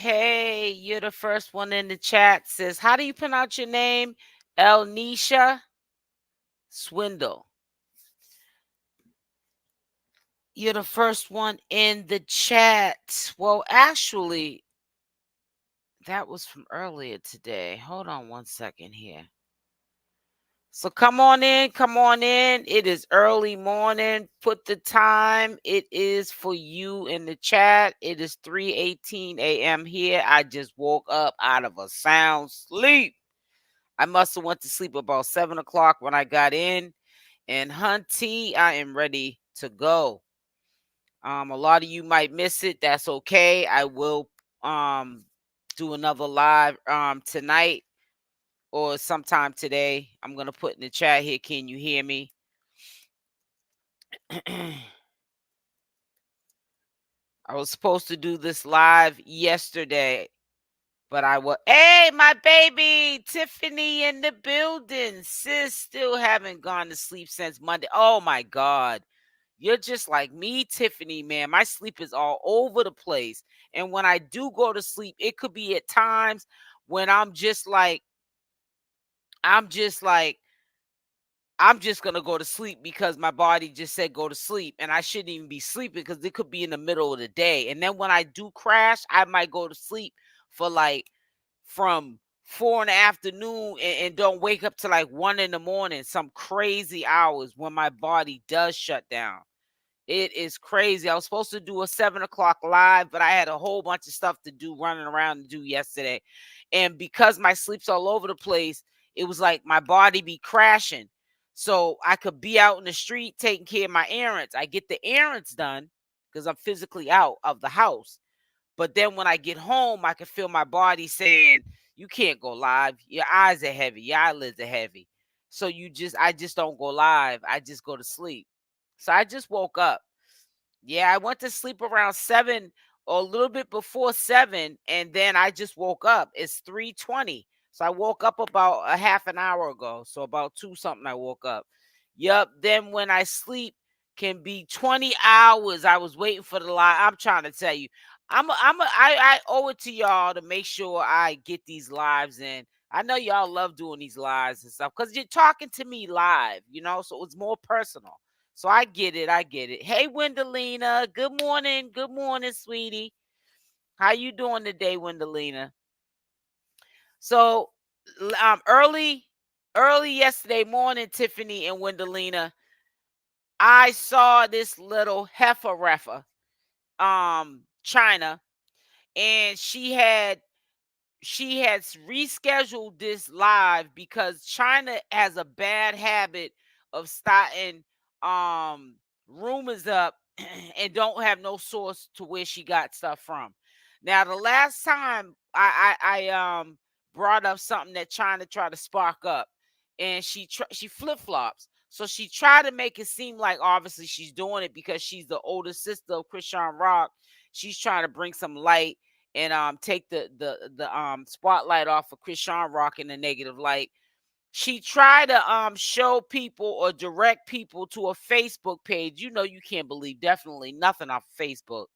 Hey, you're the first one in the chat. Says, how do you pronounce your name? 𝗪𝗛𝗧𝗖𝗛. Swindle. You're the first one in the chat. Well, actually, that was from earlier today. Hold on one second here. So come on in, come on in. It is early morning. Put the time it is for you in the chat. It is 3:18 a.m. here. I just woke up out of a sound sleep. I must have went to sleep about 7 o'clock when I got in. And hunty, I am ready to go. A lot of you might miss it. That's okay. I will do another live tonight or sometime today. I'm gonna put in the chat here. Can you hear me? I was supposed to do this live yesterday, but I will. Hey, my baby Tiffany in the building. Sis still haven't gone to sleep since Monday. Oh my God. You're just like me, Tiffany, man. My sleep is all over the place. And when I do go to sleep, it could be at times when I'm just going to go to sleep because my body just said go to sleep. And I shouldn't even be sleeping because it could be in the middle of the day. And then when I do crash, I might go to sleep for from 4 in the afternoon and don't wake up to 1 in the morning, some crazy hours when my body does shut down. It is crazy. I was supposed to do a 7 o'clock live, but I had a whole bunch of stuff to do, running around and do yesterday. And because my sleep's all over the place, it was like my body be crashing. So I could be out in the street taking care of my errands. I get the errands done because I'm physically out of the house. But then when I get home, I can feel my body saying, you can't go live. Your eyes are heavy. Your eyelids are heavy. So I just don't go live. I just go to sleep. So I just woke up. Yeah, I went to sleep around 7 or a little bit before 7, and then I just woke up. It's 3:20. So I woke up about a half an hour ago. So about 2 something I woke up. Yup. Then when I sleep can be 20 hours. I was waiting for the live. I'm trying to tell you. I owe it to y'all to make sure I get these lives in. I know y'all love doing these lives and stuff because you're talking to me live, so it's more personal. So I get it. I get it. Hey, Wendelina. Good morning. Good morning, sweetie. How you doing today, Wendelina? So early yesterday morning, Tiffany and Wendelina, I saw this little heifer, Chyna, and she had rescheduled this live because Chyna has a bad habit of starting rumors up and don't have no source to where she got stuff from. Now, the last time I brought up something that Chyna tried to spark up, and she flip flops. So she tried to make it seem like obviously she's doing it because she's the older sister of CashApp. She's trying to bring some light and take the spotlight off of CashApp in the negative light. She tried to show people or direct people to a Facebook page. You can't believe definitely nothing off Facebook.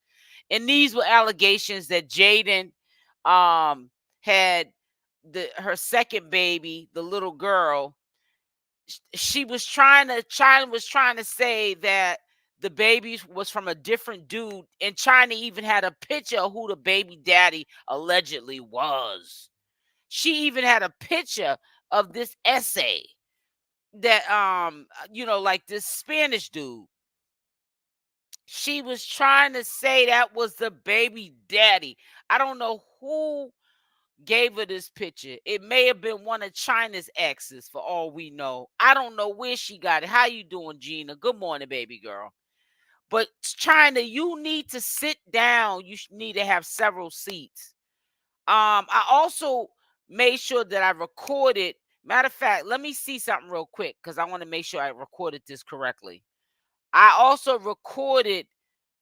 And these were allegations that Jaden had her second baby, the little girl. Chyna was trying to say that the baby was from a different dude, and Chyna even had a picture of who the baby daddy allegedly was. She even had a picture of this essay that like this Spanish dude. She was trying to say that was the baby daddy. I don't know who gave her this picture. It may have been one of Chyna's exes for all we know. I don't know where she got it. How you doing, Gina? Good morning, baby girl. But Chyna, you need to sit down. You need to have several seats. I also made sure that I recorded. Matter of fact, let me see something real quick because I want to make sure I recorded this correctly. I also recorded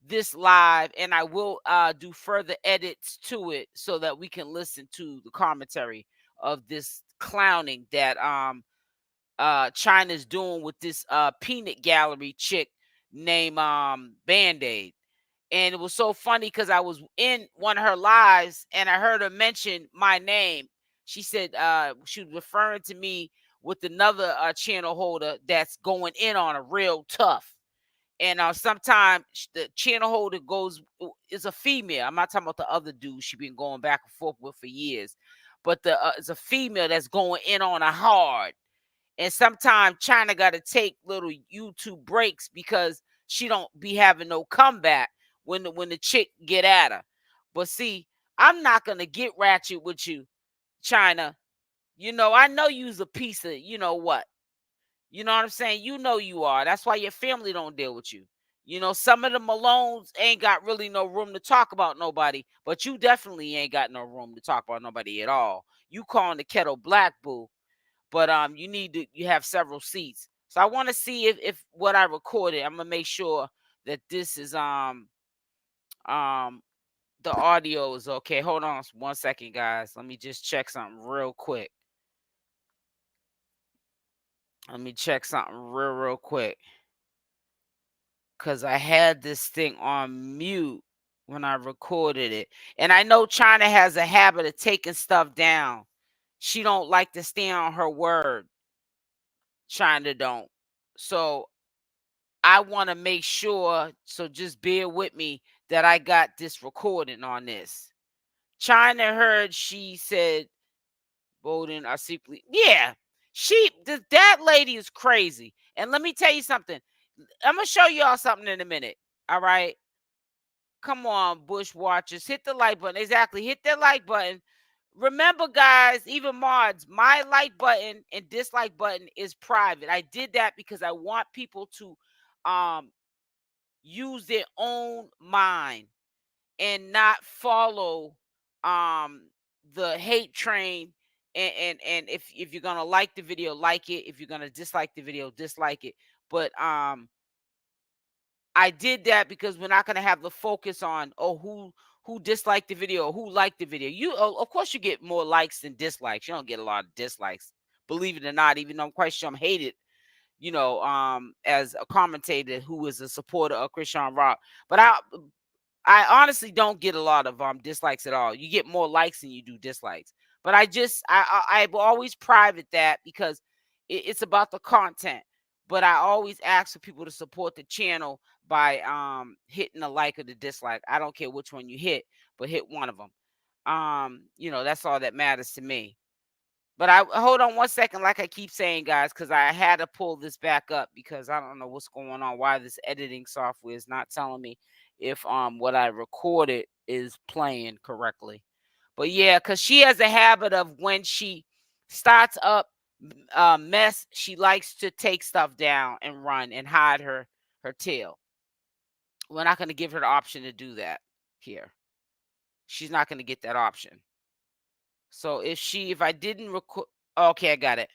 this live, and I will do further edits to it so that we can listen to the commentary of this clowning that Chyna's doing with this peanut gallery chick named Band-Aid. And it was so funny because I was in one of her lives and I heard her mention my name. She said she was referring to me with another channel holder that's going in on a real tough. And sometimes the channel holder is a female. I'm not talking about the other dude she been going back and forth with for years, but it's a female that's going in on a hard. And sometimes Chyna got to take little YouTube breaks because she don't be having no comeback when the chick get at her. But see, I'm not gonna get ratchet with you, Chyna. You know, I know you's a piece of you know what. You know what I'm saying? You know you are. That's why your family don't deal with you. You know, some of the Malones ain't got really no room to talk about nobody, but you definitely ain't got no room to talk about nobody at all. You calling the kettle black, boo, but you have several seats. So I want to see if what I recorded, I'm gonna make sure that this is the audio is okay. Hold on 1 second, guys. Let me just check something real quick. Let me check something real quick. Cause I had this thing on mute when I recorded it. And I know Chyna has a habit of taking stuff down. She don't like to stand on her word. Chyna don't. So I want to make sure, so just bear with me, that I got this recording on this. Chyna heard she said, Bowden are secretly, yeah, that lady is crazy. And let me tell you something. I'm going to show y'all something in a minute. All right. Come on, Bush watchers. Hit the like button. Exactly. Hit that like button. Remember, guys, even mods, my like button and dislike button is private. I did that because I want people to use their own mind and not follow the hate train. And if you're gonna like the video, like it. If you're gonna dislike the video, dislike it. But I did that because we're not gonna have the focus on who disliked the video or who liked the video. You of course you get more likes than dislikes. You don't get a lot of dislikes, believe it or not, even though I'm quite sure I'm hated, you know, as a commentator who is a supporter of CashApp. But I honestly don't get a lot of dislikes at all. You get more likes than you do dislikes. But I will always private that because it's about the content. But I always ask for people to support the channel by hitting the like or the dislike. I don't care which one you hit, but hit one of them. You know, that's all that matters to me. But I hold on 1 second, like I keep saying, guys, because I had to pull this back up because I don't know what's going on, why this editing software is not telling me if what I recorded is playing correctly. But yeah, because she has a habit of when she starts up mess, she likes to take stuff down and run and hide her tail. We're not going to give her the option to do that here. She's not going to get that option. So if I didn't record, okay, I got it.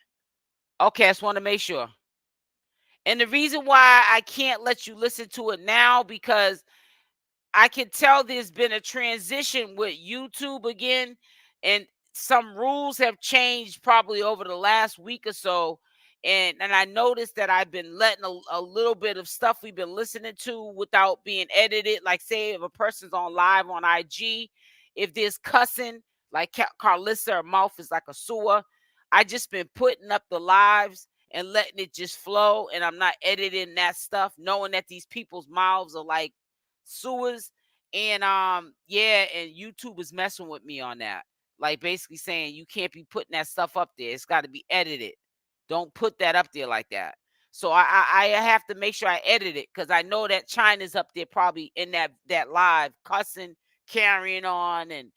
Okay, I just want to make sure. And the reason why I can't let you listen to it now, because I can tell there's been a transition with YouTube again, and some rules have changed probably over the last week or so. And I noticed that I've been letting a little bit of stuff we've been listening to without being edited. Like, say, if a person's on live on IG, if there's cussing, like Karlissa, her mouth is like a sewer. I just been putting up the lives and letting it just flow, and I'm not editing that stuff, knowing that these people's mouths are like sewers. And yeah, and YouTube is messing with me on that, like basically saying you can't be putting that stuff up there, it's got to be edited, don't put that up there like that. So I have to make sure I edit it, because I know that Chyna's up there probably in that live cussing, carrying on, and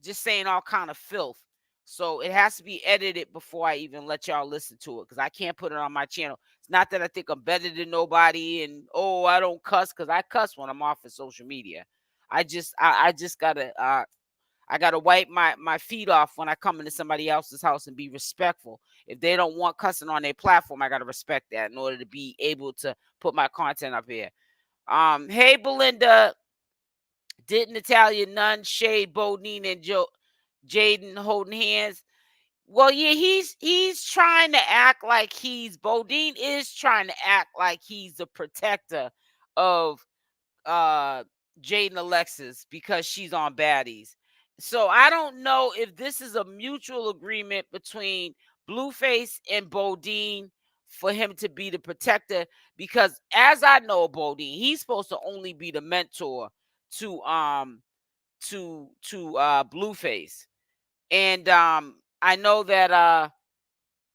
just saying all kind of filth. So it has to be edited before I even let y'all listen to it, because I can't put it on my channel. It's not that I think I'm better than nobody and, oh, I don't cuss, because I cuss when I'm off of social media. I just gotta I gotta wipe my feet off when I come into somebody else's house and be respectful. If they don't want cussing on their platform, I gotta respect that in order to be able to put my content up here. Hey Belinda, did Natalia none shade Bowdean and Jaden holding hands? Well, yeah, he's trying to act like Bowdean is trying to act like he's the protector of JAIDYN ALEXIS because she's on baddies. So I don't know if this is a mutual agreement between Blueface and Bowdean for him to be the protector, because as I know Bowdean, he's supposed to only be the mentor to Blueface. And I know that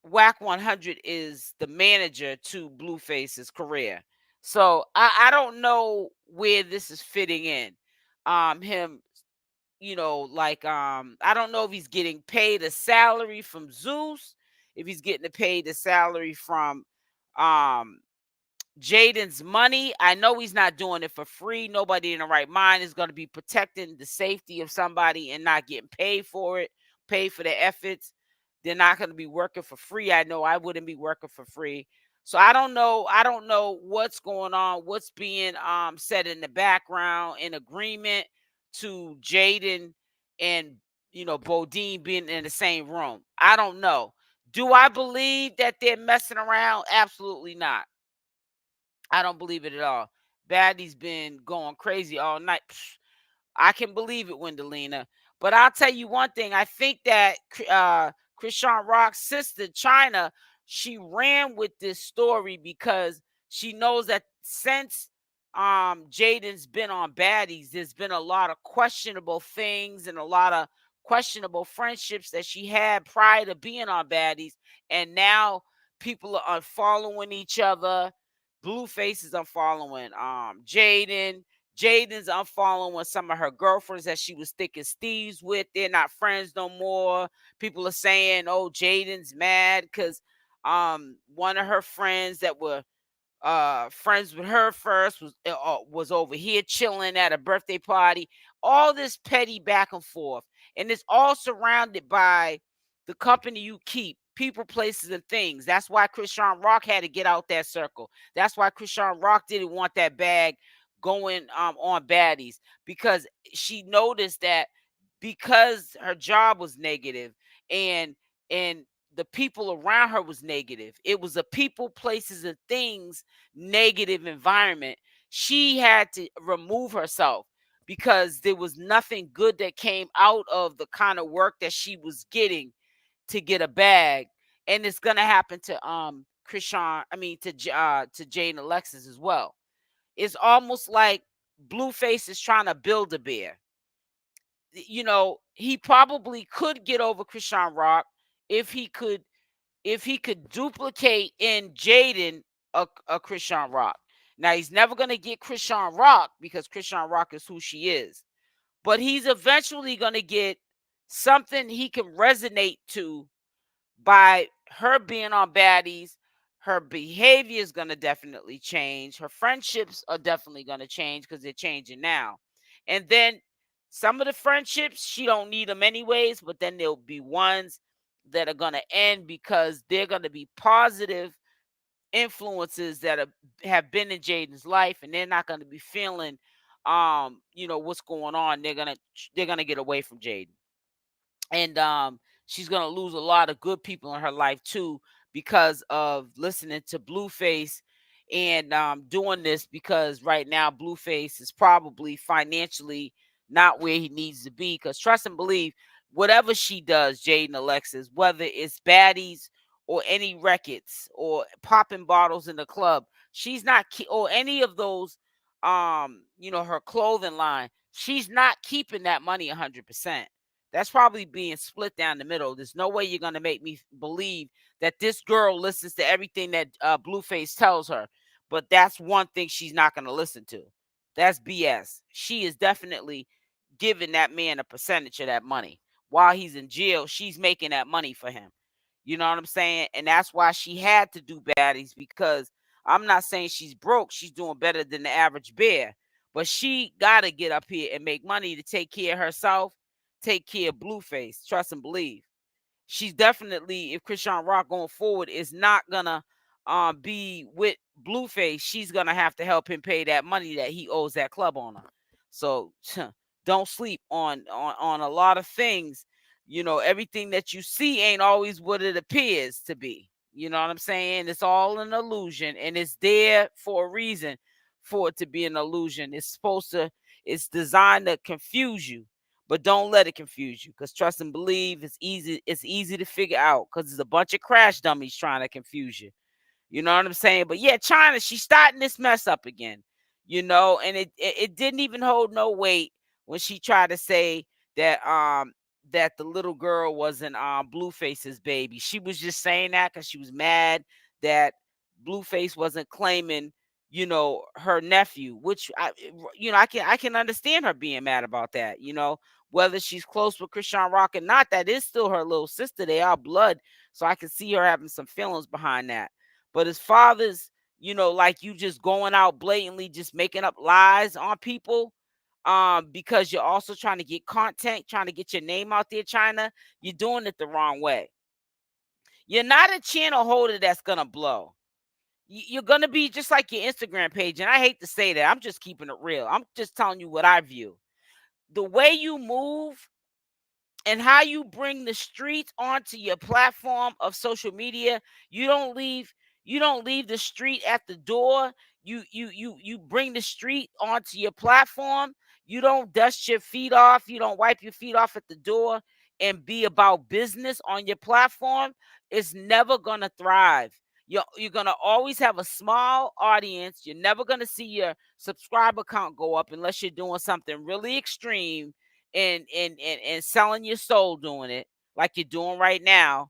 Whack 100 is the manager to Blueface's career. So I don't know where this is fitting in. Him, like I don't know if he's getting paid a salary from Zeus, if he's getting paid a salary from um Jaden's money. I know he's not doing it for free. Nobody in the right mind is going to be protecting the safety of somebody and not getting paid for it, paid for their efforts. They're not going to be working for free. I know I wouldn't be working for free. So I don't know. I don't know what's going on, what's being said in the background in agreement to Jaden and Bowdean being in the same room. I don't know. Do I believe that they're messing around? Absolutely not. I don't believe it at all. Baddie's been going crazy all night. I can believe it, Wendelina. But I'll tell you one thing. I think that Chrisean Rock's sister, Chyna, she ran with this story because she knows that since Jaden's been on baddies, there's been a lot of questionable things and a lot of questionable friendships that she had prior to being on baddies. And now people are unfollowing each other. Blueface is unfollowing Jaden. Jaden's unfollowing some of her girlfriends that she was thick as thieves with. They're not friends no more. People are saying, "Oh, Jaden's mad because one of her friends that were friends with her first was over here chilling at a birthday party." All this petty back and forth, and it's all surrounded by the company you keep, people, places, and things. That's why Chrisean Rock had to get out that circle. That's why Chrisean Rock didn't want that bag going on baddies, because she noticed that because her job was negative and and the people around her was negative. It was a people, places, and things negative environment. She had to remove herself because there was nothing good that came out of the kind of work that she was getting to get a bag. And it's gonna happen to Chrisean, to JAIDYN ALEXIS as well. It's almost like Blueface is trying to build a bear. He probably could get over Chrisean Rock if he could duplicate in Jaden a Chrisean Rock. Now he's never gonna get Chrisean Rock because Chrisean Rock is who she is. But he's eventually gonna get something he can resonate to by her being on baddies. Her behavior is going to definitely change. Her friendships are definitely going to change because they're changing now. And then some of the friendships, she don't need them anyways, but then there'll be ones that are going to end because they're going to be positive influences that have been in Jaden's life, and they're not going to be feeling what's going on. They're gonna get away from Jaden. And she's gonna lose a lot of good people in her life too because of listening to Blueface and doing this, because right now Blueface is probably financially not where he needs to be, because trust and believe, whatever she does, JAIDYN ALEXIS, whether it's baddies or any records or popping bottles in the club, she's not or any of those her clothing line, she's not keeping that money 100%. That's probably being split down the middle. There's no way you're going to make me believe that this girl listens to everything that Blueface tells her. But that's one thing she's not going to listen to. That's BS. She is definitely giving that man a percentage of that money. While he's in jail, she's making that money for him. You know what I'm saying? And that's why she had to do baddies, because I'm not saying she's broke. She's doing better than the average bear. But she got to get up here and make money to take care of herself, take care of Blueface. Trust and believe. She's definitely, if Chrisean Rock going forward is not gonna be with Blueface, she's gonna have to help him pay that money that he owes that club owner. So don't sleep on a lot of things. Everything that you see ain't always what it appears to be. You know what I'm saying? It's all an illusion, and it's there for a reason, for it to be an illusion. It's supposed to, It's designed to confuse you, but don't let it confuse you. Because trust and believe, it's easy. It's easy to figure out because there's a bunch of crash dummies trying to confuse you. You know what I'm saying? But yeah, Chyna, she's starting this mess up again. And it didn't even hold no weight when she tried to say that the little girl wasn't Blueface's baby. She was just saying that because she was mad that Blueface wasn't claiming, her nephew, which I can understand her being mad about that. Whether she's close with Chrisean Rock or not, that is still her little sister. They are blood, so I can see her having some feelings behind that. But as fathers, like you just going out blatantly, just making up lies on people, because you're also trying to get content, trying to get your name out there, Chyna, you're doing it the wrong way. You're not a channel holder that's gonna blow. You're gonna be just like your Instagram page, and I hate to say that. I'm just keeping it real. I'm just telling you what I view. The way you move and how you bring the streets onto your platform of social media, you don't leave the street at the door. You bring the street onto your platform. You don't dust your feet off. You don't wipe your feet off at the door and be about business on your platform. It's never gonna thrive. You're gonna always have a small audience. You're never gonna see your subscriber count go up unless you're doing something really extreme and selling your soul doing it like you're doing right now.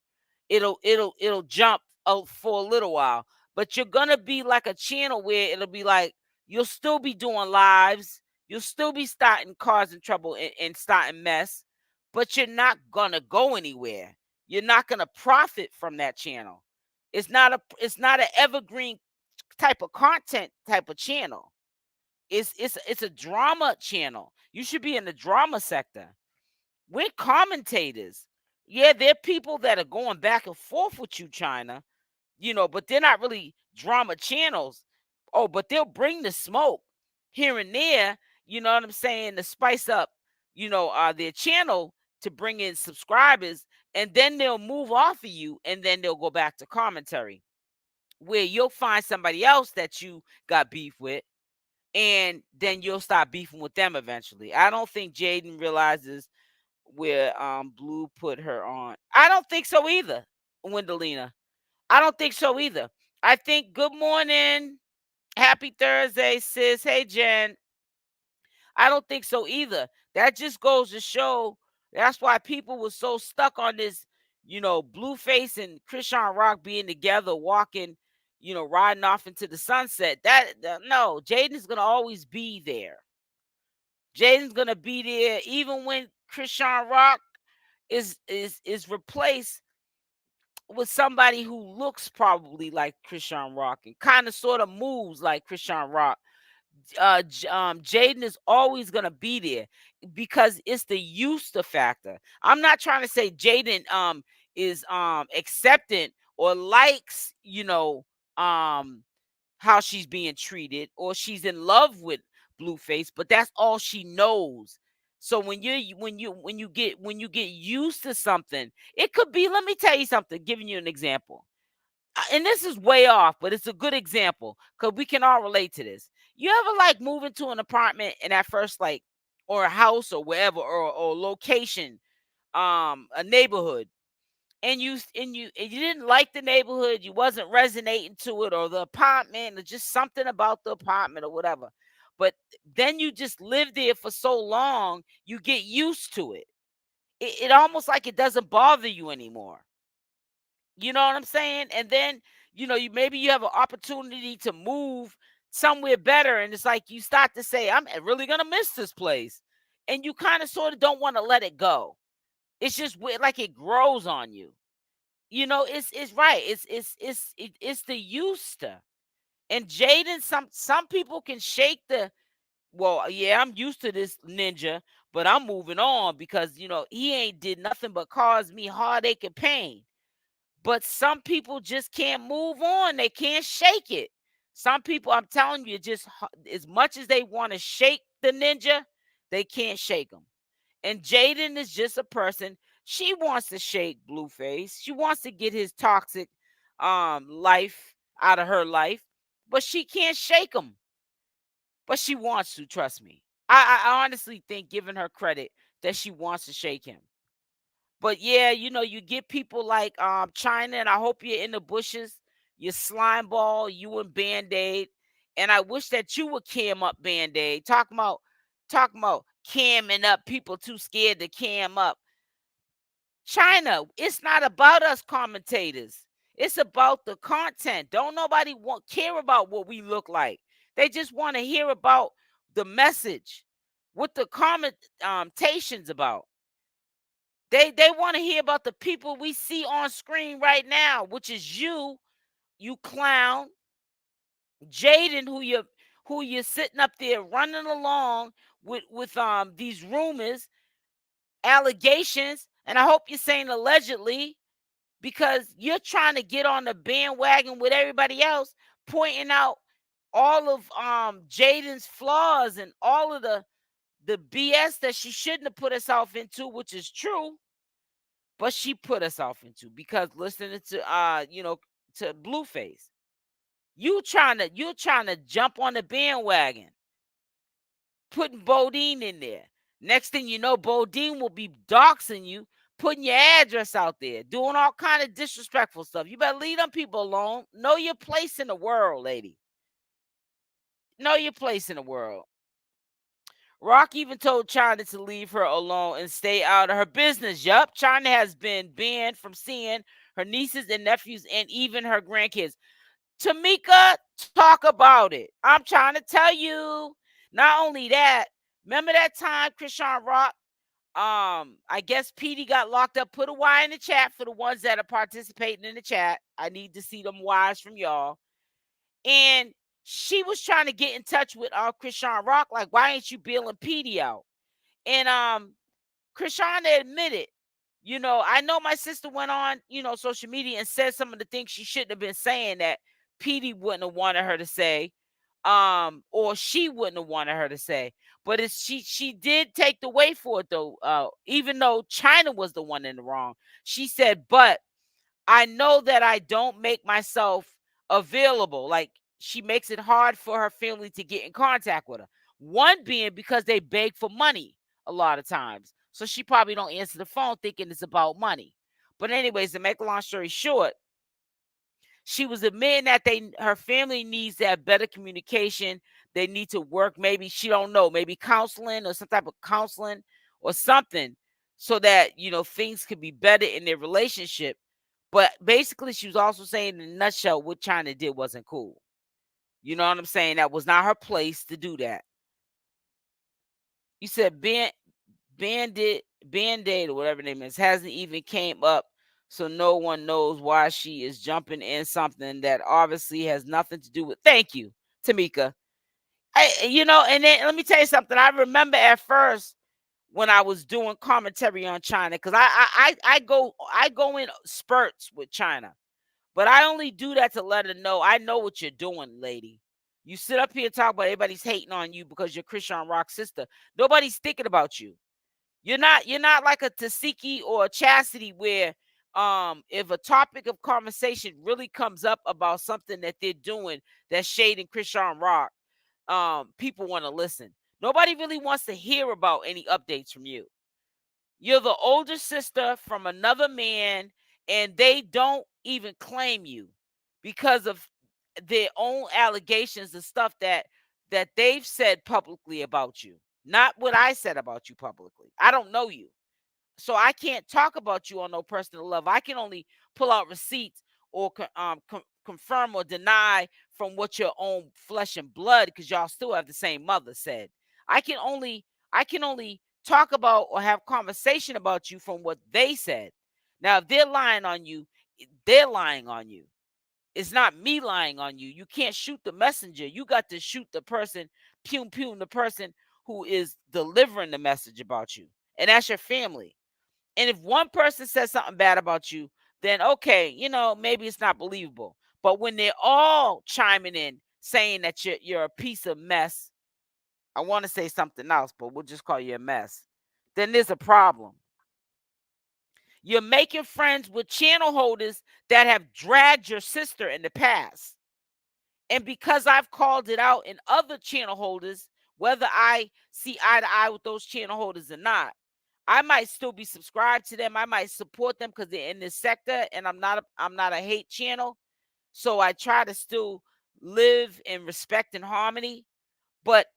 It'll jump out for a little while, but you're gonna be like a channel where it'll be like you'll still be doing lives, you'll still be starting causing trouble and starting mess, but you're not gonna go anywhere. You're not gonna profit from that channel. It's not an evergreen type of content type of channel. It's a drama channel. You should be in the drama sector. We're commentators. Yeah, there are people that are going back and forth with you, Chyna, but they're not really drama channels. Oh, but they'll bring the smoke here and there, you know what I'm saying, to spice up, their channel to bring in subscribers, and then they'll move off of you and then they'll go back to commentary where you'll find somebody else that you got beef with and then you'll stop beefing with them eventually. I don't think Jaden realizes where Blue put her on. I don't think so either, Wendelina. I don't think so either. I think good morning, happy Thursday, sis. Hey, Jen. I don't think so either. That just goes to show that's why people were so stuck on this, Blueface and Chrisean Rock being together, walking, riding off into the sunset. No, Jaden's gonna always be there. Jaden's gonna be there even when Chrisean Rock is replaced with somebody who looks probably like Chrisean Rock and kind of sort of moves like Chrisean Rock. Jaden is always gonna be there because it's the used to factor. I'm not trying to say Jaden is acceptant or likes how she's being treated or she's in love with Blueface, but that's all she knows. So when you get used to something, it could be, let me tell you something, giving you an example. And this is way off, but it's a good example because we can all relate to this. You ever like move into an apartment and at first like or a house or wherever or location, a neighborhood, and you didn't like the neighborhood, you wasn't resonating to it or the apartment or just something about the apartment or whatever. But then you just live there for so long, you get used to it. It almost like it doesn't bother you anymore. You know what I'm saying? And then, you have an opportunity to move somewhere better. And it's like you start to say, I'm really gonna miss this place. And you kind of sort of don't want to let it go. It's just like it grows on you. It's right. It's the used to. And Jaden, some people can shake the well, yeah, I'm used to this ninja, but I'm moving on because he ain't did nothing but cause me heartache and pain. But some people just can't move on. They can't shake it. Some people, I'm telling you, just as much as they want to shake the ninja, they can't shake him. And Jaden is just a person. She wants to shake Blueface. She wants to get his toxic life out of her life, but she can't shake him. But she wants to, trust me. I honestly think, giving her credit, that she wants to shake him. But yeah, you get people like Chyna, and I hope you're in the bushes. You slime ball, you and Band-Aid. And I wish that you would cam up Band-Aid. Talking about camming up, people too scared to cam up. Chyna, it's not about us commentators. It's about the content. Don't nobody care about what we look like. They just want to hear about the message. What the commentations about. They want to hear about the people we see on screen right now, which is you clown, Jaden, who you're sitting up there running along with these rumors, allegations, and I hope you're saying allegedly, because you're trying to get on the bandwagon with everybody else, pointing out all of Jaden's flaws and all of the BS that she shouldn't have put herself into, which is true, but she put herself into, because listening to Blueface. You trying to jump on the bandwagon, putting Bowdean in there. Next thing you know, Bowdean will be doxing you, putting your address out there, doing all kind of disrespectful stuff. You better leave them people alone. Know your place in the world, lady. Know your place in the world. Rock even told Chyna to leave her alone and stay out of her business. Yup, Chyna has been banned from seeing her nieces and nephews and even her grandkids. Tamika, talk about it. I'm trying to tell you. Not only that, remember that time Chrisean Rock, I guess Petey got locked up. Put a Y in the chat for the ones that are participating in the chat. I need to see them Ys from y'all. And she was trying to get in touch with Chrisean Rock, like, why ain't you bailing Petey out? And Chrisean admitted, I know my sister went on, social media and said some of the things she shouldn't have been saying, that Petey wouldn't have wanted her to say, or she wouldn't have wanted her to say. But she did take the weight for it, though. Even though Chyna was the one in the wrong, she said, but I know that I don't make myself available. Like, she makes it hard for her family to get in contact with her. One being because they beg for money a lot of times. So she probably don't answer the phone thinking it's about money. But anyways, to make a long story short, she was admitting that her family needs to have better communication. They need to work, maybe, she don't know, maybe counseling or some type of counseling or something, so that things could be better in their relationship. But basically, she was also saying, in a nutshell, what Chyna did wasn't cool. You know what I'm saying? That was not her place to do that. You said Band-Aid or whatever name is hasn't even came up, so no one knows why she is jumping in something that obviously has nothing to do with. Thank you, Tamika. And then let me tell you something. I remember at first when I was doing commentary on Chyna, because I go in spurts with Chyna. But I only do that to let her know I know what you're doing, lady. You sit up here and talk about everybody's hating on you because you're Chrisean Rock's sister. Nobody's thinking about you. You're not like a Tesekhi or a Chasity, where if a topic of conversation really comes up about something that they're doing that's shading Chrisean Rock, people want to listen. Nobody really wants to hear about any updates from you. You're the older sister from another man, and they don't even claim you because of their own allegations and stuff that they've said publicly about you. Not what I said about you publicly. I don't know you. So I can't talk about you on no personal level. I can only pull out receipts or confirm or deny from what your own flesh and blood, because y'all still have the same mother, said. I can only talk about or have conversation about you from what they said. Now, if they're lying on you, they're lying on you. It's not me lying on you. You can't shoot the messenger. You got to shoot the person, the person who is delivering the message about you. And that's your family. And if one person says something bad about you, then okay, maybe it's not believable. But when they're all chiming in saying that you're a piece of mess, I want to say something else, but we'll just call you a mess, then there's a problem. You're making friends with channel holders that have dragged your sister in the past. And because I've called it out in other channel holders whether I see eye to eye with those channel holders or not. I might still be subscribed to them. I might support them because they're in this sector, and I'm not a hate channel. So I try to still live in respect and harmony. But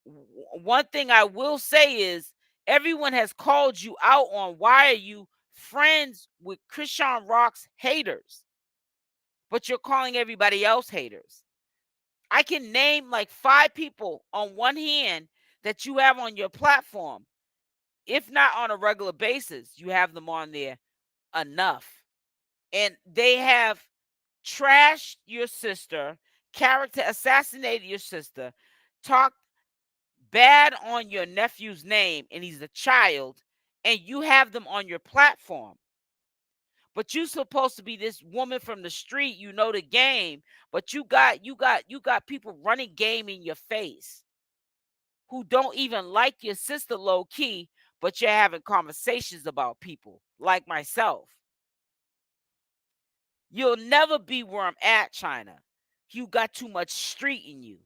one thing I will say is everyone has called you out on why are you friends with CashApp's haters, but you're calling everybody else haters. I can name like 5 people on one hand that you have on your platform. If not on a regular basis, you have them on there enough. And they have trashed your sister, character assassinated your sister, talked bad on your nephew's name, and he's a child, and you have them on your platform. But you supposed to be this woman from the street, you know the game, but you got people running game in your face who don't even like your sister low key, but you're having conversations about people like myself. You'll never be where I'm at, Chyna. You got too much street in you.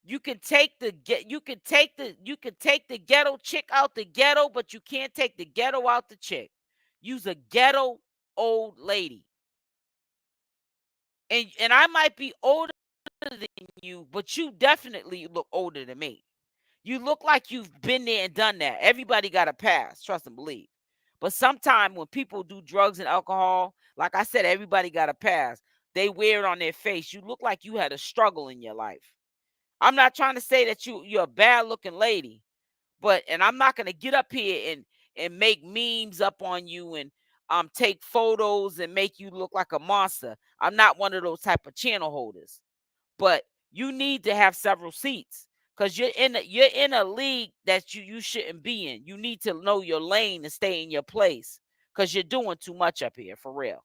You can take the ghetto chick out the ghetto, but you can't take the ghetto out the chick. You's a ghetto old lady. And I might be older than you, but you definitely look older than me. You look like you've been there and done that. Everybody got a pass, trust and believe. But sometimes when people do drugs and alcohol, like I said, everybody got a pass. They wear it on their face. You look like you had a struggle in your life. I'm not trying to say that you're a bad looking lady, but and I'm not gonna get up here and make memes up on you and take photos and make you look like a monster. I'm not one of those type of channel holders. But you need to have several seats because you're in a league that you shouldn't be in. You need to know your lane and stay in your place because you're doing too much up here for real.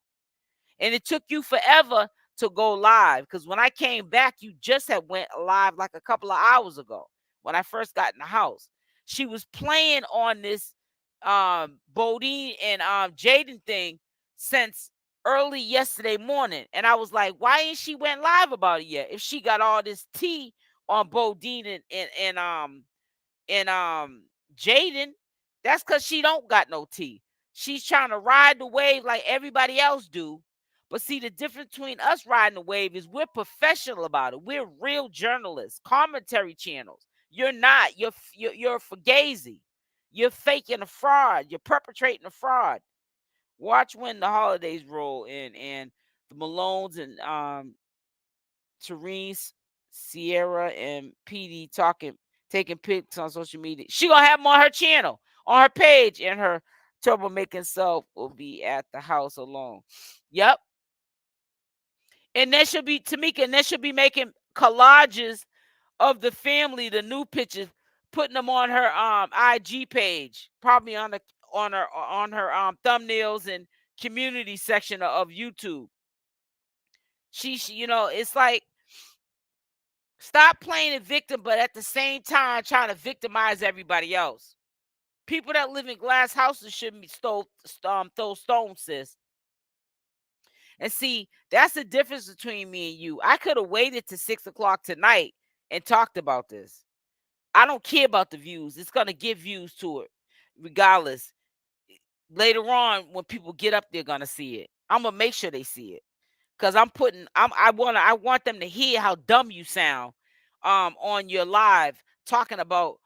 And it took you forever to go live because when I came back, you just had went live like a couple of hours ago when I first got in the house. She was playing on this Bowdean and Jaden thing since early yesterday morning. And I was like, why ain't she went live about it yet? If she got all this tea on Bowdean and Jaden, that's because she don't got no tea. She's trying to ride the wave like everybody else do. But see, the difference between us riding the wave is we're professional about it. We're real journalists, commentary channels. You're not. You're a fugazi. You're faking a fraud. You're perpetrating a fraud. Watch when the holidays roll in and the Malones and Therese, Sierra, and PD taking pics on social media. She gonna have them on her channel, on her page, and her troublemaking self will be at the house alone. Yep. And then she'll be Tamika, and then she'll be making collages of the family, the new pictures, putting them on her IG page, probably on her thumbnails and community section of YouTube. She it's like stop playing a victim, but at the same time trying to victimize everybody else. People that live in glass houses shouldn't be throw stones, sis. And see, that's the difference between me and you. I could have waited to 6 o'clock tonight and talked about this. I don't care about the views. It's gonna give views to it, regardless. Later on, when people get up, they're gonna see it. I'm gonna make sure they see it. Cause I want them to hear how dumb you sound on your live talking about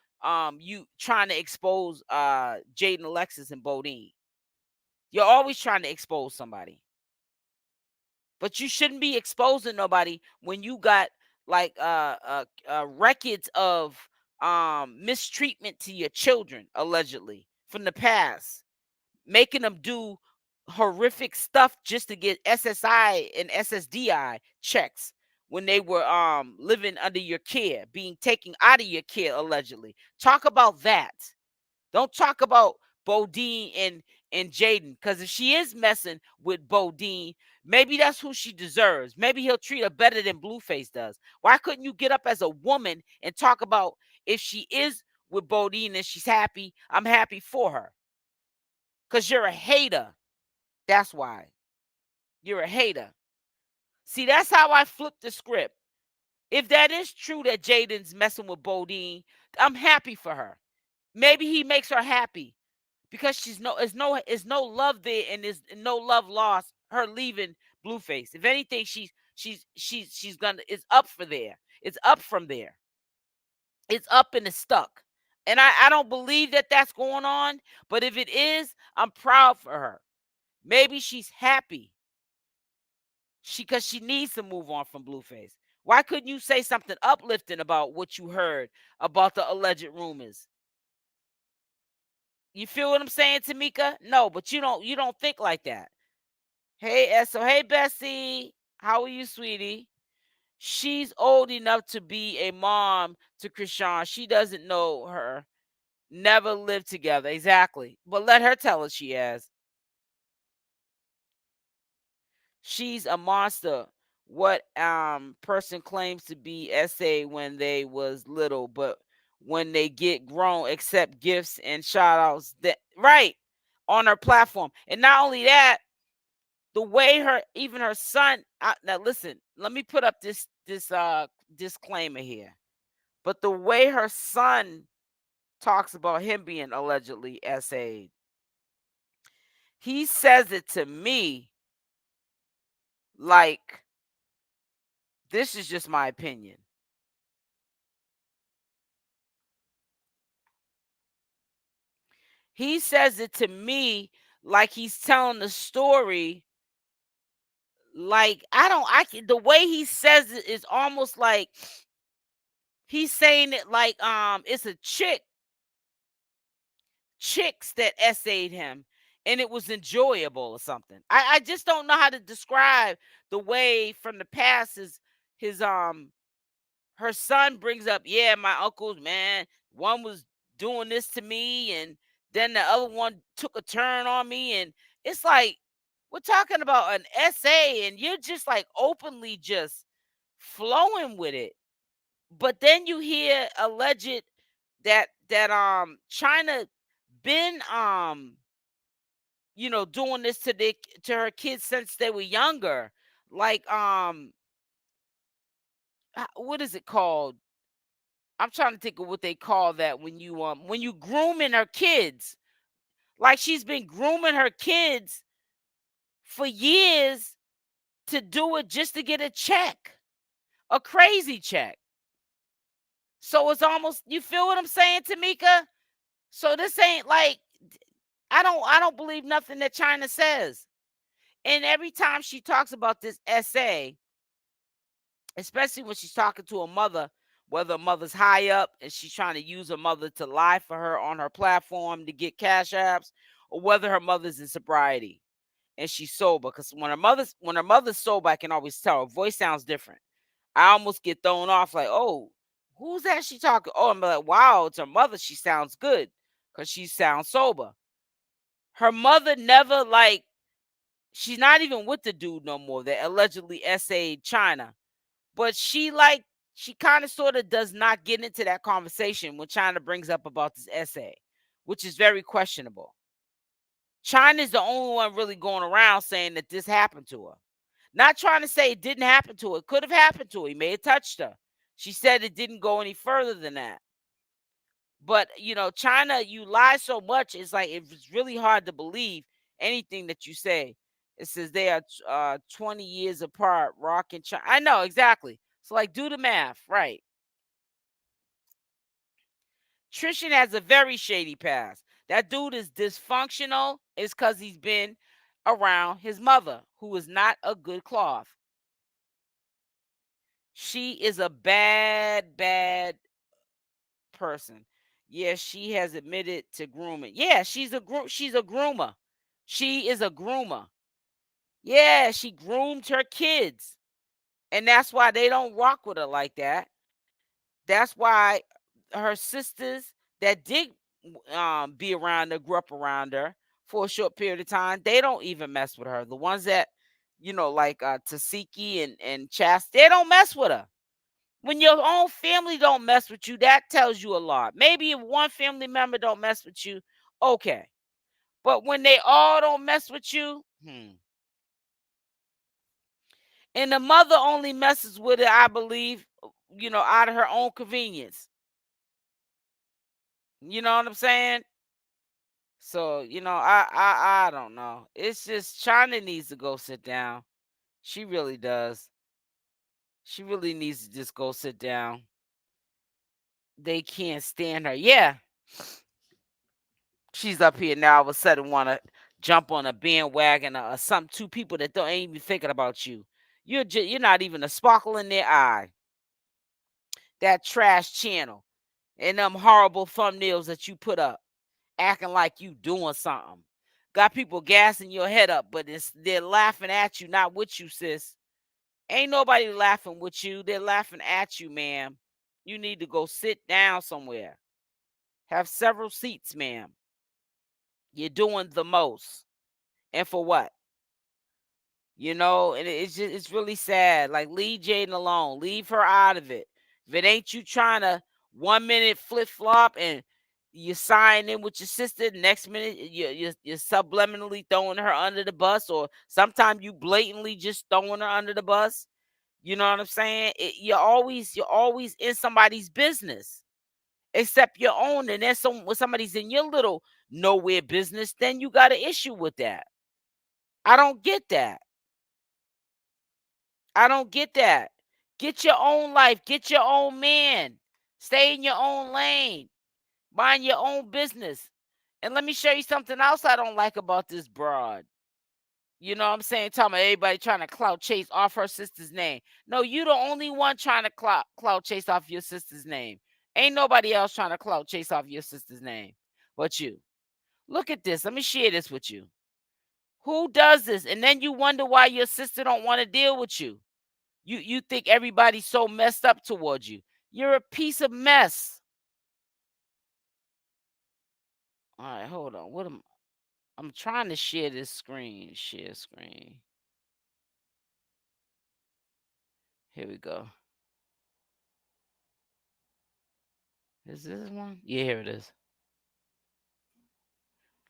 you trying to expose JAIDYN ALEXIS and Bowdean. You're always trying to expose somebody. But you shouldn't be exposing nobody when you got like records of mistreatment to your children, allegedly, from the past, making them do horrific stuff just to get SSI and SSDI checks when they were living under your care, being taken out of your care, allegedly. Talk about that. Don't talk about Bowdean and Jaden, because if she is messing with Bowdean, maybe that's who she deserves. Maybe he'll treat her better than Blueface does. Why couldn't you get up as a woman and talk about if she is with Bowdean and she's happy? I'm happy for her. Because you're a hater. That's why. You're a hater. See, that's how I flip the script. If that is true that Jaden's messing with Bowdean, I'm happy for her. Maybe he makes her happy because it's no love there and there's no love lost. Her leaving Blueface. If anything, she's gonna it's up for there. It's up from there. It's up and it's stuck. And I don't believe that that's going on. But if it is, I'm proud for her. Maybe she's happy. Because she needs to move on from Blueface. Why couldn't you say something uplifting about what you heard about the alleged rumors? You feel what I'm saying, Tamika? No, but you don't think like that. Hey, so hey Bessie, how are you, sweetie? She's old enough to be a mom to Chrisean. She doesn't know her. Never lived together. Exactly. But let her tell us she has. She's a monster. What person claims to be SA when they was little, but when they get grown, accept gifts and shout outs that right on her platform. And not only that, the way even her son now listen, let me put up this disclaimer here. But the way her son talks about him being allegedly SA'd, he says it to me like, this is just my opinion. He says it to me like he's telling the story. Like the way he says it is almost like he's saying it like it's a chicks that essayed him and it was enjoyable or something. I just don't know how to describe the way from the past his her son brings up, yeah, my uncles, man, one was doing this to me and then the other one took a turn on me. And it's like, we're talking about an essay and you're just like openly just flowing with it. But then you hear alleged that Chyna been doing this to her kids since they were younger. Like what is it called? I'm trying to think of what they call that when you grooming her kids. Like she's been grooming her kids for years to do it just to get a check. A crazy check. So it's almost, you feel what I'm saying, Tamika? So this ain't like, I don't believe nothing that Chyna says. And every time she talks about this essay, especially when she's talking to a mother, whether a mother's high up and she's trying to use her mother to lie for her on her platform to get cash apps, or whether her mother's in sobriety and she's sober. Because when her mother's sober, I can always tell her voice sounds different. I almost get thrown off like, oh, who's that she talking? Oh, I'm like, wow, it's her mother. She sounds good because she sounds sober. Her mother never she's not even with the dude no more that allegedly essayed Chyna. But she kind of sort of does not get into that conversation when Chyna brings up about this essay, which is very questionable. Chyna's the only one really going around saying that this happened to her. Not trying to say it didn't happen to her. It could have happened to her. He may have touched her. She said it didn't go any further than that. But, Chyna, you lie so much, it's like it's really hard to believe anything that you say. It says they are 20 years apart, Rock and Chyna. I know, exactly. So, like, do the math, right? Trishan has a very shady past. That dude is dysfunctional. It's because he's been around his mother, who is not a good cloth. She is a bad person. Yes, she has admitted to grooming. Yeah, she's a groomer. She is a groomer. Yeah, she groomed her kids. And that's why they don't rock with her like that. That's why her sisters that did be around her, grew up around her for a short period of time, they don't even mess with her. The ones that, like Tesekhi and Chasity, they don't mess with her. When your own family don't mess with you, that tells you a lot. Maybe if one family member don't mess with you, okay. But when they all don't mess with you, and the mother only messes with it, I believe, out of her own convenience. You know what I'm saying? So, I don't know. It's just Chyna needs to go sit down. She really does. She really needs to just go sit down. They can't stand her. Yeah. She's up here now all of a sudden want to jump on a bandwagon or some two people that ain't even thinking about you. You're not even a sparkle in their eye. That trash channel and them horrible thumbnails that you put up, acting like you doing something. Got people gassing your head up, but they're laughing at you, not with you, sis. Ain't nobody laughing with you. They're laughing at you, ma'am. You need to go sit down somewhere. Have several seats, ma'am. You're doing the most. And for what? And it's really sad. Like, leave Jaden alone. Leave her out of it. If it ain't you trying to 1 minute flip flop and you sign in with your sister, the next minute you're subliminally throwing her under the bus, or sometimes you blatantly just throwing her under the bus. You know what I'm saying? You're always in somebody's business, except your own. And then when somebody's in your little nowhere business, then you got an issue with that. I don't get that. I don't get that. Get your own life. Get your own man. Stay in your own lane. Mind your own business. And let me show you something else I don't like about this broad. You know what I'm saying? Talking about everybody trying to clout chase off her sister's name. No, you the only one trying to clout chase off your sister's name. Ain't nobody else trying to clout chase off your sister's name but you. Look at this. Let me share this with you. Who does this? And then you wonder why your sister don't want to deal with you. You think everybody's so messed up towards you. You're a piece of mess. All right, hold on. I'm trying to share this screen. Share screen. Here we go. Is this one? Yeah, here it is.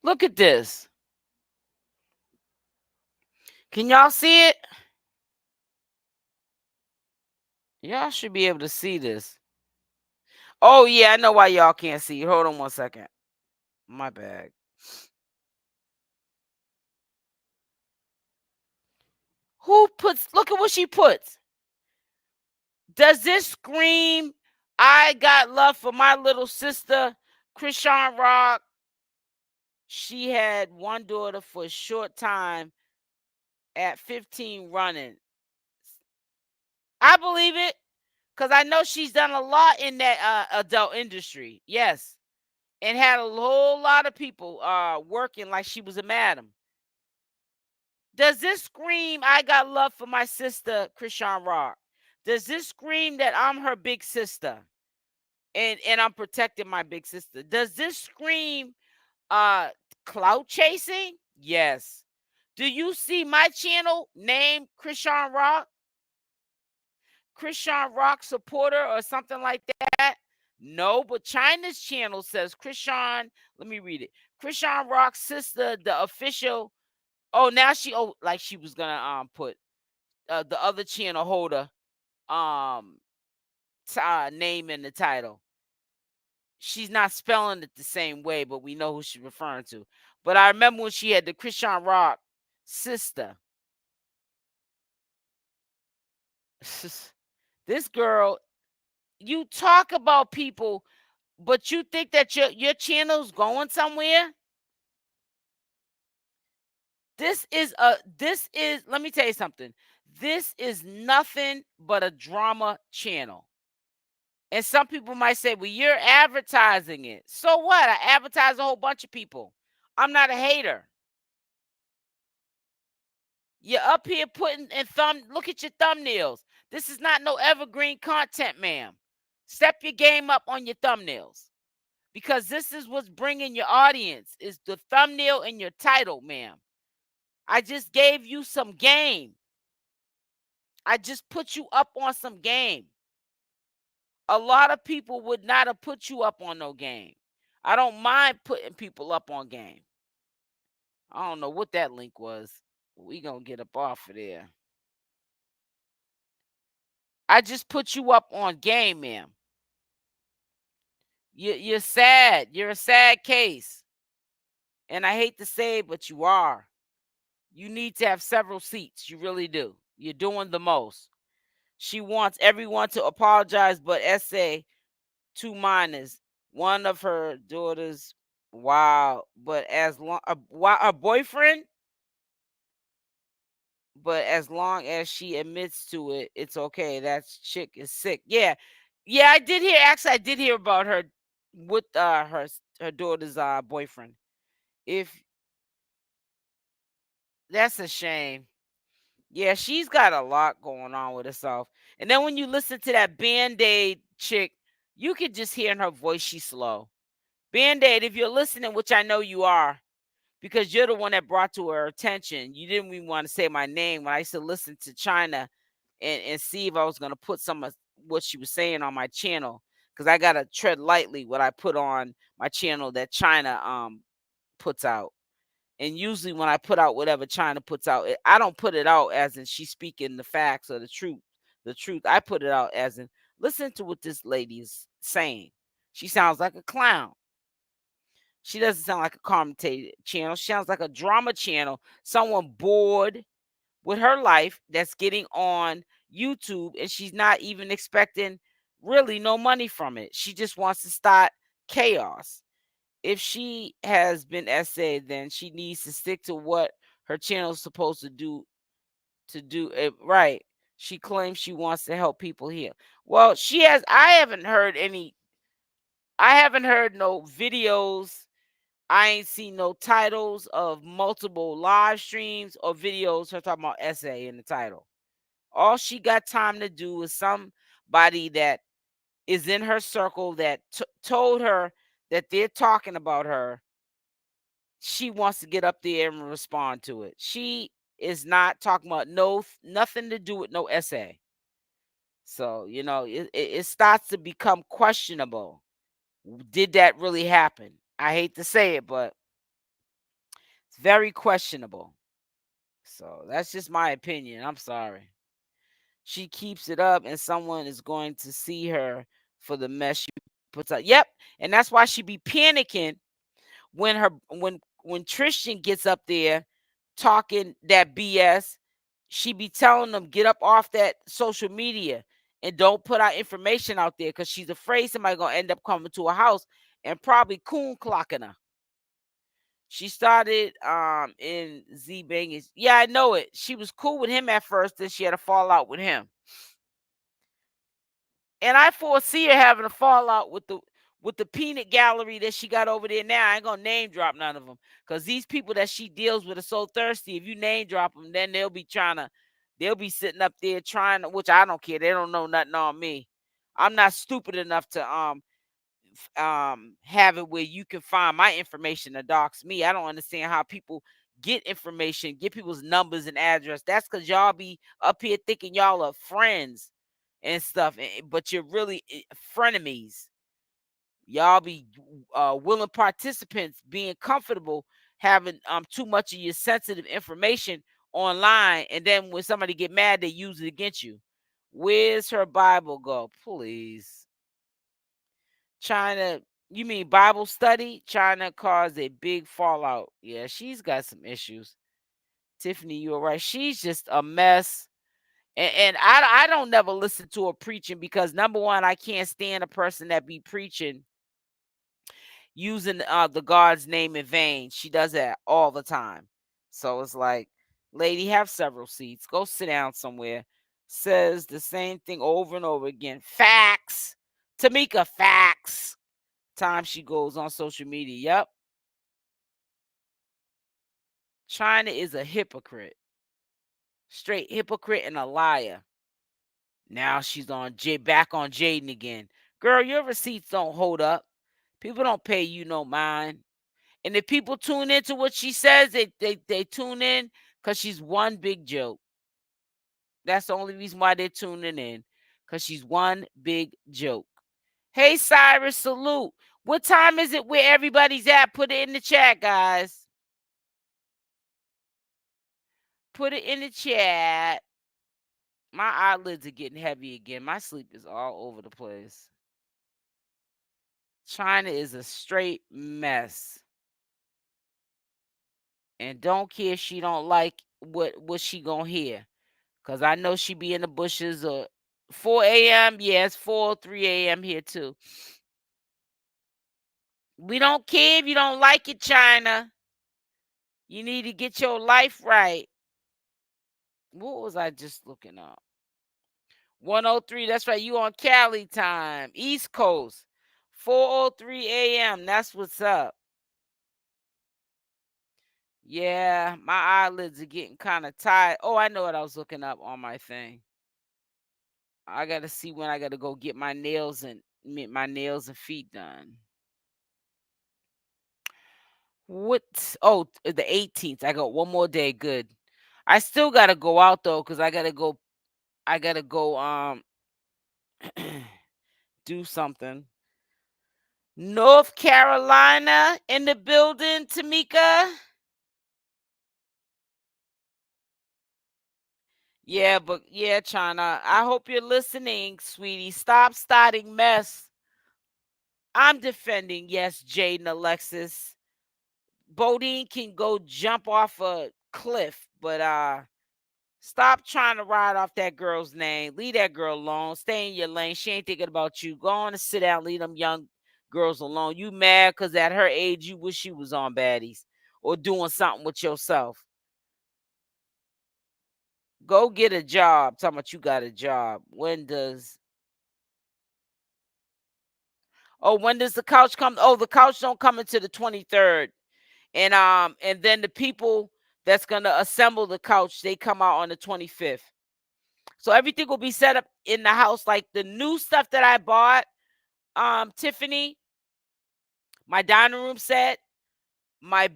Look at this. Can y'all see it? Y'all should be able to see this. Oh, yeah, I know why y'all can't see it. Hold on 1 second. My bad. Look at what she puts. Does this scream, I got love for my little sister, CashApp? She had one daughter for a short time at 15 running. I believe it, because I know she's done a lot in that adult industry. Yes. And had a whole lot of people working like she was a madam. Does this scream, I got love for my sister, CashApp? Does this scream that I'm her big sister and I'm protecting my big sister? Does this scream clout chasing? Yes. Do you see my channel named CashApp? CashApp supporter or something like that? No, but Chyna's channel says Chrisean. Let me read it. CashApp's sister, the official. Oh, now like she was gonna put the other channel holder name in the title. She's not spelling it the same way, but we know who she's referring to. But I remember when she had the CashApp sister. This girl, you talk about people, but you think that your channel's going somewhere? Let me tell you something. This is nothing but a drama channel. And some people might say, well, you're advertising it. So what? I advertise a whole bunch of people. I'm not a hater. You're up here putting look at your thumbnails. This is not no evergreen content, ma'am. Step your game up on your thumbnails, because this is what's bringing your audience, is the thumbnail and your title, ma'am. I just gave you some game. I just put you up on some game. A lot of people would not have put you up on no game. I don't mind putting people up on game. I don't know what that link was. We gonna get up off of there. I just put you up on game, ma'am. You're sad. You're a sad case. And I hate to say it, but you are. You need to have several seats. You really do. You're doing the most. She wants everyone to apologize, but essay 2 minors. One of her daughters, wow. But as long a boyfriend, but as long as she admits to it, it's okay. That chick is sick. Yeah, yeah. I did hear. Actually, I did hear about her with her daughter's boyfriend. If that's a shame. Yeah, she's got a lot going on with herself. And then when you listen to that Band-Aid chick, you could just hear in her voice she's slow. Band-Aid, if you're listening, which I know you are, because you're the one that brought to her attention. You didn't even want to say my name when I used to listen to Chyna and see if I was going to put some of what she was saying on my channel. Because I got to tread lightly what I put on my channel that Chyna puts out. And usually when I put out whatever Chyna puts out, I don't put it out as in she's speaking the facts or the truth. The truth. I put it out as in listen to what this lady is saying. She sounds like a clown. She doesn't sound like a commentator channel. She sounds like a drama channel. Someone bored with her life that's getting on YouTube and she's not even expecting really no money from it. She just wants to start chaos. If she has been essayed, then she needs to stick to what her channel is supposed to do it right. She claims she wants to help people heal. Well, she has. I haven't heard no videos. I ain't seen no titles of multiple live streams or videos. Her talking about essay in the title. All she got time to do is somebody that is in her circle that told her that they're talking about her. She wants to get up there and respond to it. She is not talking about nothing to do with no essay. So, it starts to become questionable. Did that really happen? I hate to say it, but it's very questionable. So that's just my opinion. I'm sorry. She keeps it up and someone is going to see her for the mess she puts up. Yep. And that's why she be panicking when Tristan gets up there talking that BS. She be telling them get up off that social media and don't put our information out there because she's afraid somebody gonna end up coming to her house and probably coon clocking her. She started in Z Bangers. Yeah, I know it. She was cool with him at first, then she had a fallout with him. And I foresee her having a fallout with the peanut gallery that she got over there now. I ain't gonna name drop none of them because these people that she deals with are so thirsty. If you name drop them, then they'll be sitting up there trying to, which I don't care. They don't know nothing on me. I'm not stupid enough to have it where you can find my information to dox me. I don't understand how people get information, get people's numbers and address. That's because y'all be up here thinking y'all are friends and stuff, but you're really frenemies. Y'all be willing participants being comfortable having too much of your sensitive information online, and then when somebody get mad, they use it against you. Where's her Bible go? Please. Chyna, you mean Bible study? Chyna caused a big fallout. Yeah, she's got some issues. Tiffany, you're right. She's just a mess. And I don't never listen to her preaching because number one, I can't stand a person that be preaching using the God's name in vain. She does that all the time. So it's like, lady, have several seats. Go sit down somewhere. Says the same thing over and over again. Facts. Tamika, facts. Time she goes on social media. Yep. Chyna is a hypocrite. Straight hypocrite and a liar. Now she's back on Jaden again. Girl, your receipts don't hold up. People don't pay you no mind. And if people tune into what she says, they tune in because she's one big joke. That's the only reason why they're tuning in. Because she's one big joke. Hey, Cyrus, salute. What time is it where everybody's at? Put it in the chat, guys. Put it in the chat. My eyelids are getting heavy again. My sleep is all over the place. Chyna is a straight mess. And don't care if she don't like what she gonna hear. Cause I know she be in the bushes or 4 a.m. Yeah, it's 4:03 a.m. here too. We don't care if you don't like it, Chyna. You need to get your life right. What was I just looking up? 103. That's right. You on Cali time, East Coast. 4:03 a.m. That's what's up. Yeah, my eyelids are getting kind of tired. Oh, I know what I was looking up on my thing. I gotta see when I gotta go get my nails and feet done. What? Oh, the 18th. I got one more day. Good. I still gotta go out though, cause I gotta go. I gotta go. Do something. North Carolina in the building, Tamika. Yeah, but yeah, Chyna. I hope you're listening, sweetie. Stop starting mess. I'm defending, yes, Jaden Alexis. Bowdean can go jump off a cliff, but stop trying to ride off that girl's name. Leave that girl alone. Stay in your lane. She ain't thinking about you. Go on and sit down. Leave them young girls alone. You mad because at her age you wish you was on baddies or doing something with yourself. Go get a job. Talking about you got a job. When does the couch come? Oh, the couch don't come until the 23rd. And then the people that's gonna assemble the couch, they come out on the 25th. So everything will be set up in the house, like the new stuff that I bought. Tiffany, my dining room set, my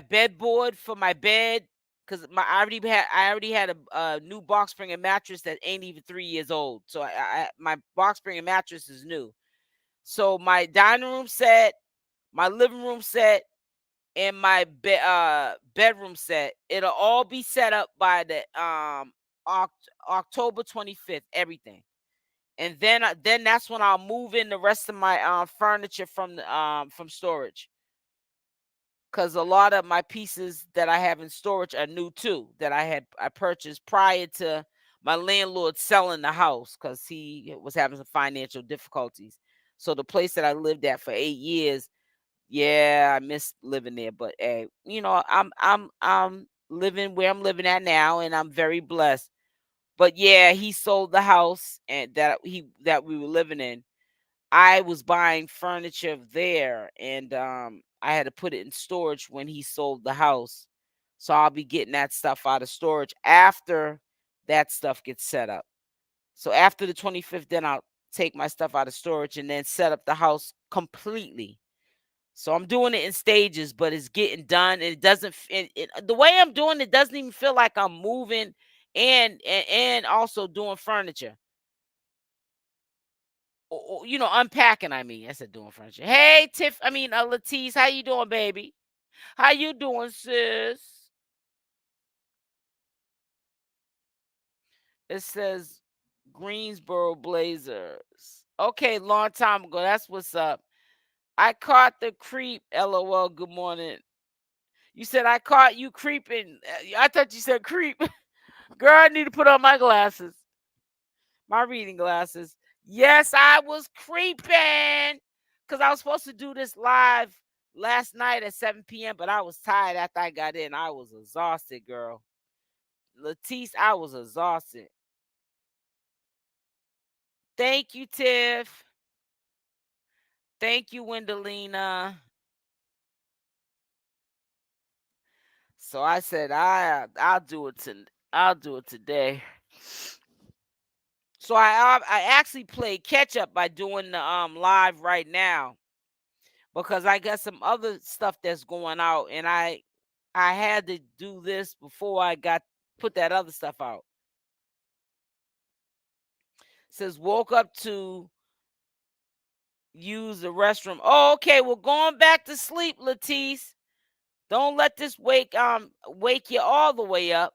bedboard for my bed, because I already had a new box spring and mattress that ain't even 3 years old. So my box spring and mattress is new. So my dining room set, my living room set, and my bedroom set, it'll all be set up by the October 25th, everything. And then that's when I'll move in the rest of my furniture from storage. Cause a lot of my pieces that I have in storage are new too, that I purchased prior to my landlord selling the house, because he was having some financial difficulties. So the place that I lived at for 8 years, yeah, I miss living there. But hey, I'm living where I'm living at now, and I'm very blessed. But yeah, he sold the house and that we were living in. I was buying furniture there, and I had to put it in storage when he sold the house. So I'll be getting that stuff out of storage after that stuff gets set up. So after the 25th, then I'll take my stuff out of storage and then set up the house completely. So I'm doing it in stages, but it's getting done. And it doesn't. The way I'm doing it doesn't even feel like I'm moving and also doing furniture. Unpacking. I mean, I said doing furniture. Hey, Latisse, how you doing, baby? How you doing, sis? It says Greensboro Blazers. Okay, long time ago. That's what's up. I caught the creep. LOL. Good morning. You said I caught you creeping. I thought you said creep. Girl, I need to put on my glasses. My reading glasses. Yes, I was creeping. Because I was supposed to do this live last night at 7 p.m., but I was tired after I got in. I was exhausted, girl. Latisse, I was exhausted. Thank you, Tiff. Thank you, Wendelina. So I said I'll do it today. So I actually played catch up by doing the live right now, because I got some other stuff that's going out, and I had to do this before I put that other stuff out. Says woke up to use the restroom. Oh, okay. Well, going back to sleep, Latisse. Don't let this wake you all the way up.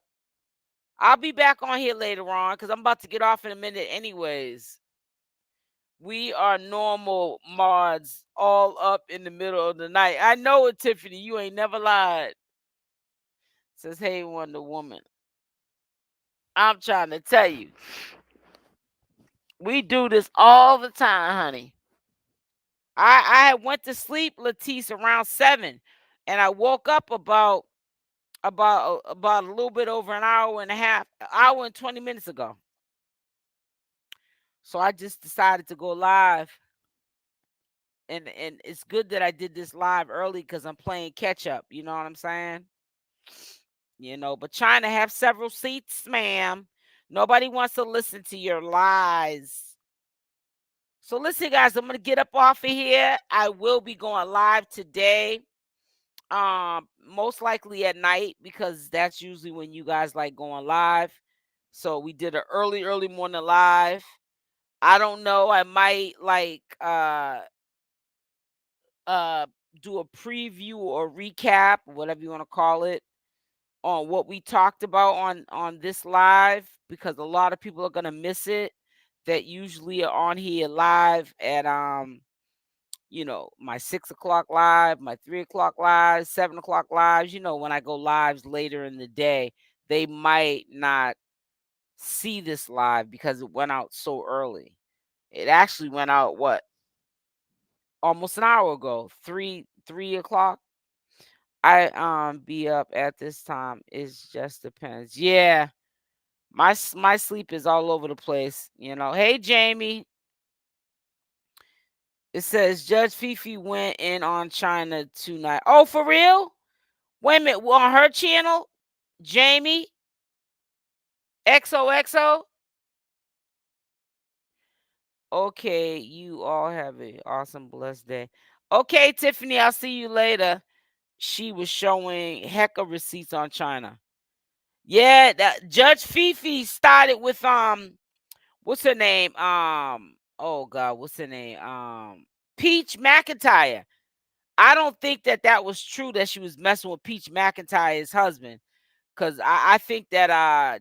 I'll be back on here later on because I'm about to get off in a minute anyways. We are normal mods all up in the middle of the night. I know it, Tiffany. You ain't never lied. Says, hey, Wonder Woman. I'm trying to tell you. We do this all the time, honey. I went to sleep, Latisse, around 7. And I woke up about a little bit over an hour and a half, hour and 20 minutes ago. So I just decided to go live. And it's good that I did this live early because I'm playing catch up. You know what I'm saying? You know, but Chyna have several seats, ma'am. Nobody wants to listen to your lies. So listen, guys, I'm gonna get up off of here. I will be going live today. Most likely at night because that's usually when you guys like going live. So we did an early morning live. I don't know. I might like do a preview or recap, whatever you want to call it, on what we talked about on this live because a lot of people are gonna miss it that usually are on here live at you know, my 6 o'clock live, my 3 o'clock live, 7 o'clock lives. You know, when I go lives later in the day, they might not see this live because it went out so early. It actually went out what? Almost an hour ago, 3 o'clock. I be up at this time. It just depends. Yeah. My sleep is all over the place, you know. Hey Jamie. It says Judge Fifi went in on Chyna tonight. Oh, for real? Wait a minute. On her channel? Jamie? XOXO? Okay, you all have an awesome, blessed day. Okay, Tiffany, I'll see you later. She was showing heck of receipts on Chyna. Yeah, that Judge Fifi started with what's her name? Oh God, what's her name? Peach McIntyre. I don't think that was true that she was messing with Peach McIntyre's husband, because I think that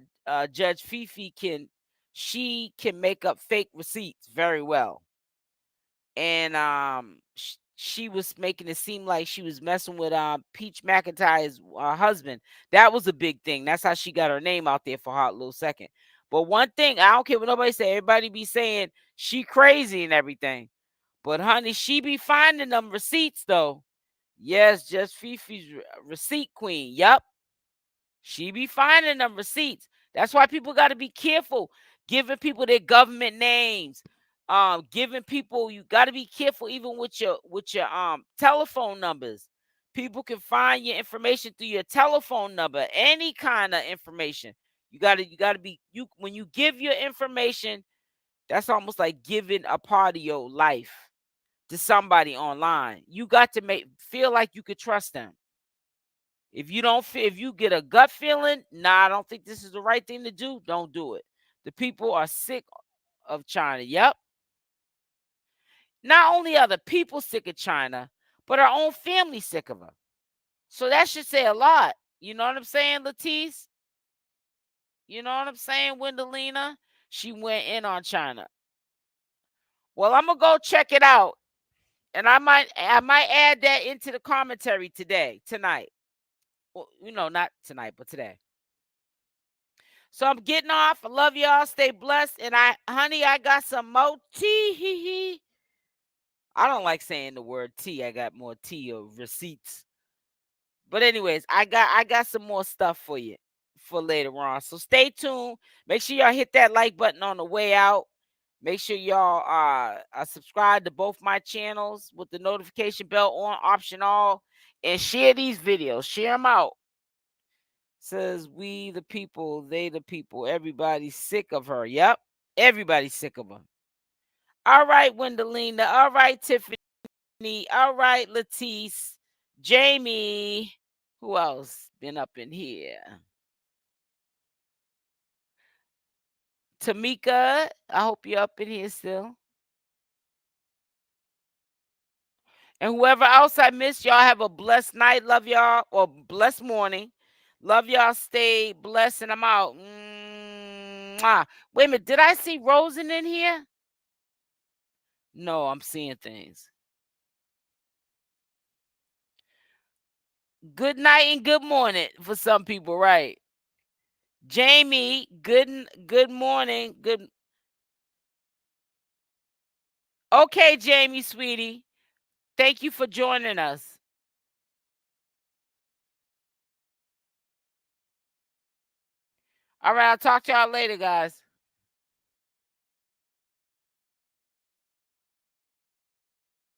Judge Fifi can make up fake receipts very well, and she was making it seem like she was messing with Peach McIntyre's husband. That was a big thing. That's how she got her name out there for a hot little second. But one thing, I don't care what nobody say. Everybody be saying she crazy and everything. But honey, she be finding them receipts though. Yes, just Fifi's receipt queen. Yup. She be finding them receipts. That's why people got to be careful giving people their government names. Giving people, you got to be careful even with your telephone numbers. People can find your information through your telephone number, any kind of information. You got to be you when you give your information, that's almost like giving a part of your life to somebody online. You got to feel like you could trust them. If you don't feel, if you get a gut feeling, nah, I don't think this is the right thing to do, don't do it. The people are sick of Chyna. Yep. Not only are the people sick of Chyna, but our own family sick of her. So that should say a lot. You know what I'm saying, Latisse? You know what I'm saying, Wendelina? She went in on Chyna. Well, I'm gonna go check it out. And I might add that into the commentary tonight. Well, you know, not tonight, but today. So I'm getting off. I love y'all. Stay blessed. And honey, I got some more tea. I don't like saying the word tea. I got more tea or receipts. But anyways, I got some more stuff for you for later on. So stay tuned. Make sure y'all hit that like button on the way out. Make sure y'all subscribe to both my channels with the notification bell on, option all, and share these videos. Share them out. Says we the people, they the people. Everybody's sick of her. Yep. Everybody's sick of her. All right, Wendelina. All right, Tiffany. All right, Latisse. Jamie. Who else been up in here? Tamika. I hope you're up in here still. And whoever else I missed, y'all have a blessed night. Love y'all. Or blessed morning. Love y'all. Stay blessed. And I'm out. Mwah. Wait a minute. Did I see Rosen in here? No, I'm seeing things. Good night and good morning for some people, right? Jamie, good morning. Good. Okay, Jamie, sweetie. Thank you for joining us. All right, I'll talk to y'all later, guys.